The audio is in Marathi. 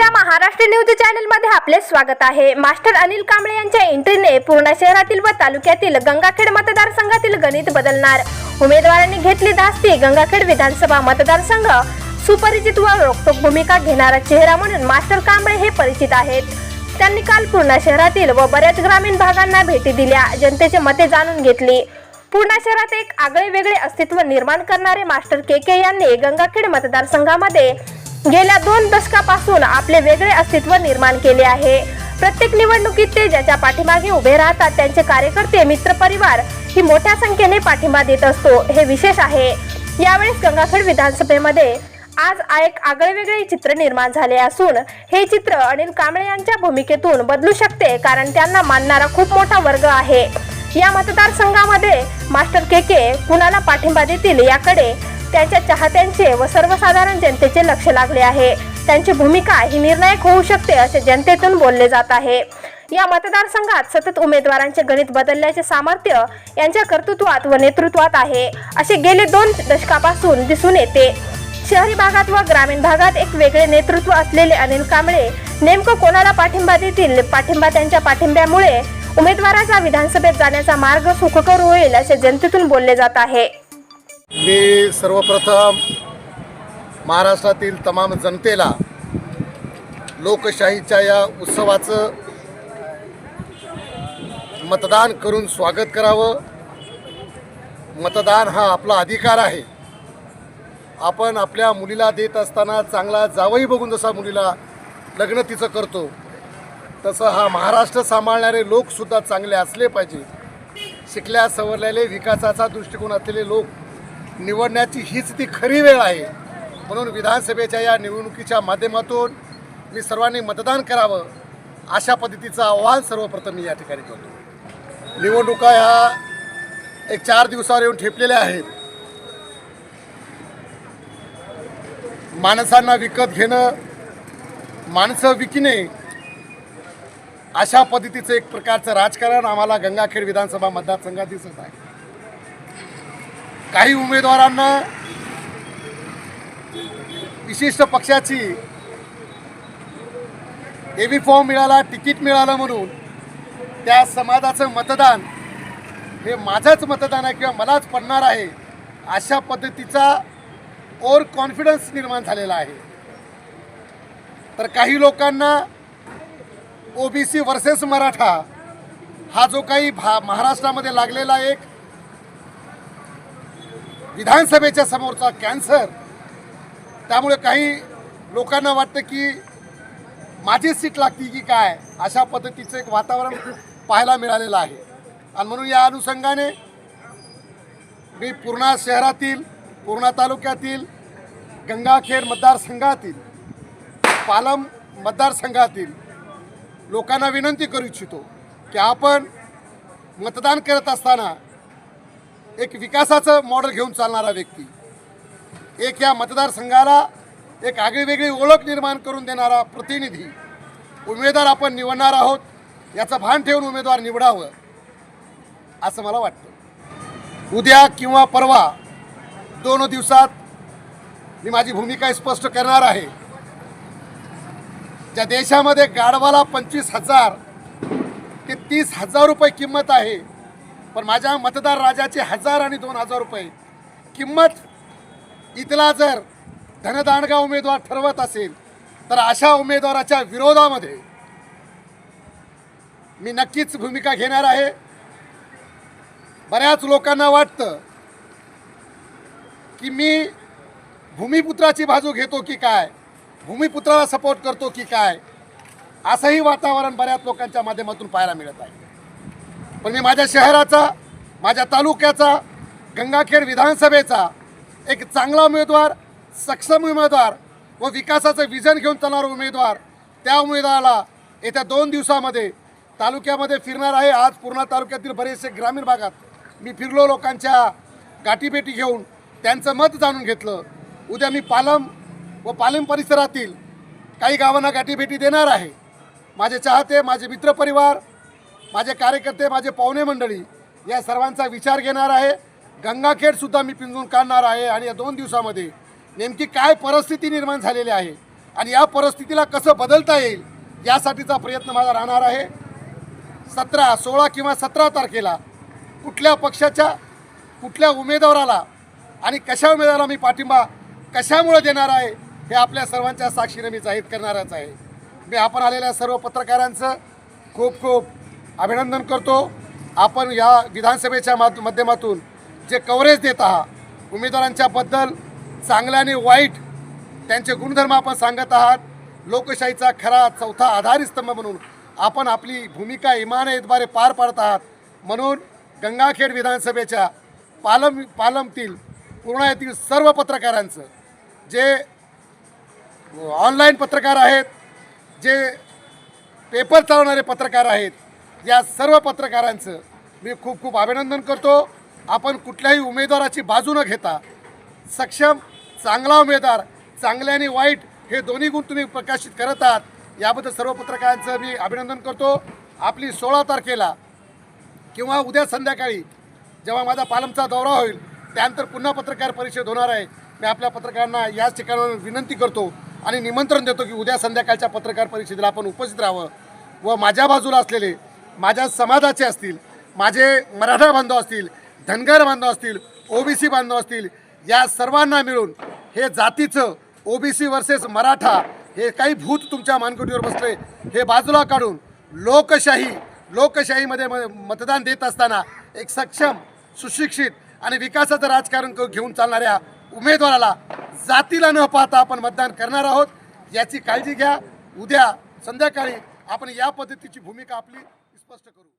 या महाराष्ट्र न्यूज चॅनल मध्ये आपले स्वागत आहे। मास्टर अनिल कांबळे यांच्या एंट्रीने पूर्णा शहरातील व तालुक्यातील गंगाखेड मतदारसंघातील गणित बदलणार। उमेदवारांनी घेतली धास्ती। गंगाखेड विधानसभा मतदारसंघ सुपरिचित व रोखठोक भूमिका घेणारा चेहरा म्हणून मास्टर कांबळे हे परिचित आहेत। त्यांनी काल पूर्णा शहरातील व बऱ्याच ग्रामीण भागांना भेटी दिल्या, जनतेचे मते जाणून घेतली। पूर्णा शहरात एक आगळे वेगळे अस्तित्व निर्माण करणारे मास्टर के यांनी गंगाखेड मतदारसंघामध्ये गेल्या 2 दशकापासून आपले वेगळे अस्तित्व निर्माण केले आहे। प्रत्येक निवडणुकीत ते ज्याच्या पाठीमागे उभे राहतात त्यांचे कार्यकर्ते, मित्रपरिवार ही मोठ्या संख्येने पाठिंबा देत असतो, हे विशेष आहे। यावेळेस गंगाखेड विधानसभेमध्ये आज एक आगळे वेगळे चित्र निर्माण झाले असून हे चित्र अनिल कांबळे यांच्या भूमिकेतून बदलू शकते, कारण त्यांना मानणारा खूप मोठा वर्ग आहे। या मतदारसंघामध्ये मास्टर के कुणाला पाठिंबा देतील याकडे त्यांच्या चाहत्यांचे व सर्वसाधारण जनतेचे लक्ष लागले आहे। त्यांची भूमिका ही निर्णायक होऊ शकते असे जनतेतून बोलले जात आहे। या मतदारसंघात सतत उमेदवारांचे गणित बदलण्याचे सामर्थ्य यांच्या कर्तृत्वात व नेतृत्वात आहे, असे गेले 2 दशकापासून दिसून येते। शहरी भागात व ग्रामीण भागात एक वेगळे नेतृत्व असलेले अनिल कांबळे नेमकं कोणाला पाठिंबा देतील? पाठिंबा त्यांच्या पाठिंब्यामुळे उमेदवाराचा विधानसभेत जाण्याचा मार्ग सुखकर होईल असे जनतेतून बोलले जात आहे। मी सर्वप्रथम महाराष्ट्रातील तमाम जनतेला लोकशाहीच्या या उत्सवाचं मतदान करून स्वागत करावं। मतदान हा आपला अधिकार आहे। आपण आपल्या मुलीला देत असताना चांगला जावई बघून जसा मुलीला लग्न तिचं करतो, तसं हा महाराष्ट्र सांभाळणारे लोकसुद्धा चांगले असले पाहिजे। शिकल्या सवरलेले विकासाचा दृष्टिकोन असलेले लोक निवडण्याची हीच ती खरी वेळ आहे। म्हणून विधानसभेच्या या निवडणुकीच्या माध्यमातून मी सर्वांनी मतदान करावं अशा पद्धतीचं आव्हान सर्वप्रथम मी या ठिकाणी करतो। निवडणुका ह्या एक 4 दिवसावर येऊन ठेपलेल्या आहेत। माणसांना विकत घेणं, माणसं विकणे अशा पद्धतीचं एक प्रकारचं राजकारण आम्हाला गंगाखेड विधानसभा मतदारसंघात दिसत आहे। काही उमेदवारांना विशिष्ट पक्षाची एबी फॉर्म मिळाला, तिकीट मिळालं म्हणून त्या समाजाचं मतदान हे माझंच मतदान आहे किंवा मलाच पडणार आहे अशा पद्धतीचा ओव्हर कॉन्फिडन्स निर्माण झालेला आहे। तर काही लोकांना ओबीसी वर्सेस मराठा हा जो काही महाराष्ट्रामध्ये लागलेला एक विधानसभेच्या समोरचा कॅन्सर, त्यामुळे काही लोकांना वाटतं की माझी सीट लागती की काय, अशा पद्धतीचं एक वातावरण पाहायला मिळालेलं आहे। आणि म्हणून या अनुषंगाने मी पूर्णा शहरातील, पूर्णा तालुक्यातील, गंगाखेड मतदारसंघातील, पालम मतदारसंघातील लोकांना विनंती करू इच्छितो की आपण मतदान करत असताना एक विकासाचं मॉडेल घेऊन चालणारा व्यक्ती, एक या मतदारसंघाला एक आगळीवेगळी ओळख निर्माण करून देणारा प्रतिनिधी उमेदवार आपण निवडणार आहोत, याचं भान ठेवून उमेदवार निवडावं असं मला वाटतं। उद्या किंवा परवा 2 दिवसात मी माझी भूमिका स्पष्ट करणार आहे। ज्या देशामध्ये गाढवाला 25,000 ते 30,000 रुपये किंमत आहे, पण माझ्या मतदार राजाचे 1,000 आणि 2,000 रुपये किंमत इथला जर धनदांडगा उमेदवार ठरवत असेल तर अशा उमेदवाराच्या विरोधामध्ये मी नक्कीच भूमिका घेणार आहे। बऱ्याच लोकांना वाटतं की मी भूमिपुत्राची बाजू घेतो की काय, भूमिपुत्राला सपोर्ट करतो की काय, असंही वातावरण बऱ्याच लोकांच्या माध्यमातून पाहायला मिळत आहे। पण मी माझ्या शहराचा, माझ्या तालुक्याचा, गंगाखेड विधानसभेचा एक चांगला उमेदवार, सक्षम उमेदवार व विकासाचं विजन घेऊन चालणारा उमेदवार, त्या उमेदवाराला येत्या 2 दिवसामध्ये तालुक्यामध्ये फिरणार आहे। आज पूर्णा तालुक्यातील बरेचसे ग्रामीण भागात मी फिरलो, लोकांच्या गाठीभेटी घेऊन त्यांचं मत जाणून घेतलं। उद्या मी पालम व पालम परिसरातील काही गावांना गाठीभेटी देणार आहे। माझे चाहते, माझे मित्रपरिवार, माझे कार्यकर्ते, माझे पाहुणे मंडळी या सर्वांचा विचार घेणार आहे। गंगाखेडसुद्धा मी पिंजून काढणार आहे आणि या 2 दिवसामध्ये नेमकी काय परिस्थिती निर्माण झालेली आहे आणि या परिस्थितीला कसं बदलता येईल यासाठीचा प्रयत्न माझा राहणार आहे. 17, 16 किंवा 17 तारखेला कुठल्या पक्षाच्या कुठल्या उमेदवाराला आणि कशा उमेदवाराला मी पाठिंबा कशामुळे देणार आहे हे आपल्या सर्वांच्या साक्षीने मी जाहीर करणारच आहे. मी आपण आलेल्या सर्व पत्रकारांचं खूप खूप अभिनंदन करतो. आपण या विधानसभेच्या माध्यमातून जे कव्हरेज देत आहात उमेदवारांच्याबद्दल चांगल्या आणि वाईट त्यांचे गुणधर्म आपण सांगत आहात. लोकशाहीचा खरा चौथा आधारी स्तंभ म्हणून आपण आपली भूमिका इमानतद्वारे पार पाडत आहात. म्हणून गंगाखेड विधानसभेच्या पालमतील पूर्णा येथील सर्व पत्रकारांचं जे ऑनलाईन पत्रकार आहेत जे पेपर चालवणारे पत्रकार आहेत या सर्व पत्रकारांचं मी खूप खूप अभिनंदन करतो. आपण कुठल्याही उमेदवाराची बाजू न घेता सक्षम चांगला उमेदवार चांगले आणि वाईट हे दोन्ही गुण तुम्ही प्रकाशित करत आहात याबद्दल सर्व पत्रकारांचं मी अभिनंदन करतो. आपली 16 तारखेला किंवा उद्या संध्याकाळी जेव्हा माझा पालमचा दौरा होईल त्यानंतर पुन्हा पत्रकार परिषद होणार आहे. मी आपल्या पत्रकारांना याच ठिकाणावर विनंती करतो आणि निमंत्रण देतो की उद्या संध्याकाळच्या पत्रकार परिषदेला आपण उपस्थित राहावं व माझ्या बाजूला असलेले माझ्या समाजाचे असतील माझे मराठा बांधव असतील धनगर बांधव असतील ओबीसी बांधव असतील या सर्वांना मिळून हे जातीचं ओबीसी वर्सेस मराठा हे काही भूत तुमच्या मानगुटीवर बसले हे बाजूला काढून लोकशाहीमध्ये मतदान देत असताना एक सक्षम सुशिक्षित आणि विकासाचं राजकारण घेऊन चालणाऱ्या उमेदवाराला जातीला न पाहता आपण मतदान करणार आहोत याची काळजी घ्या. उद्या संध्याकाळी आपण या पद्धतीची भूमिका आपली स्पष्ट करू.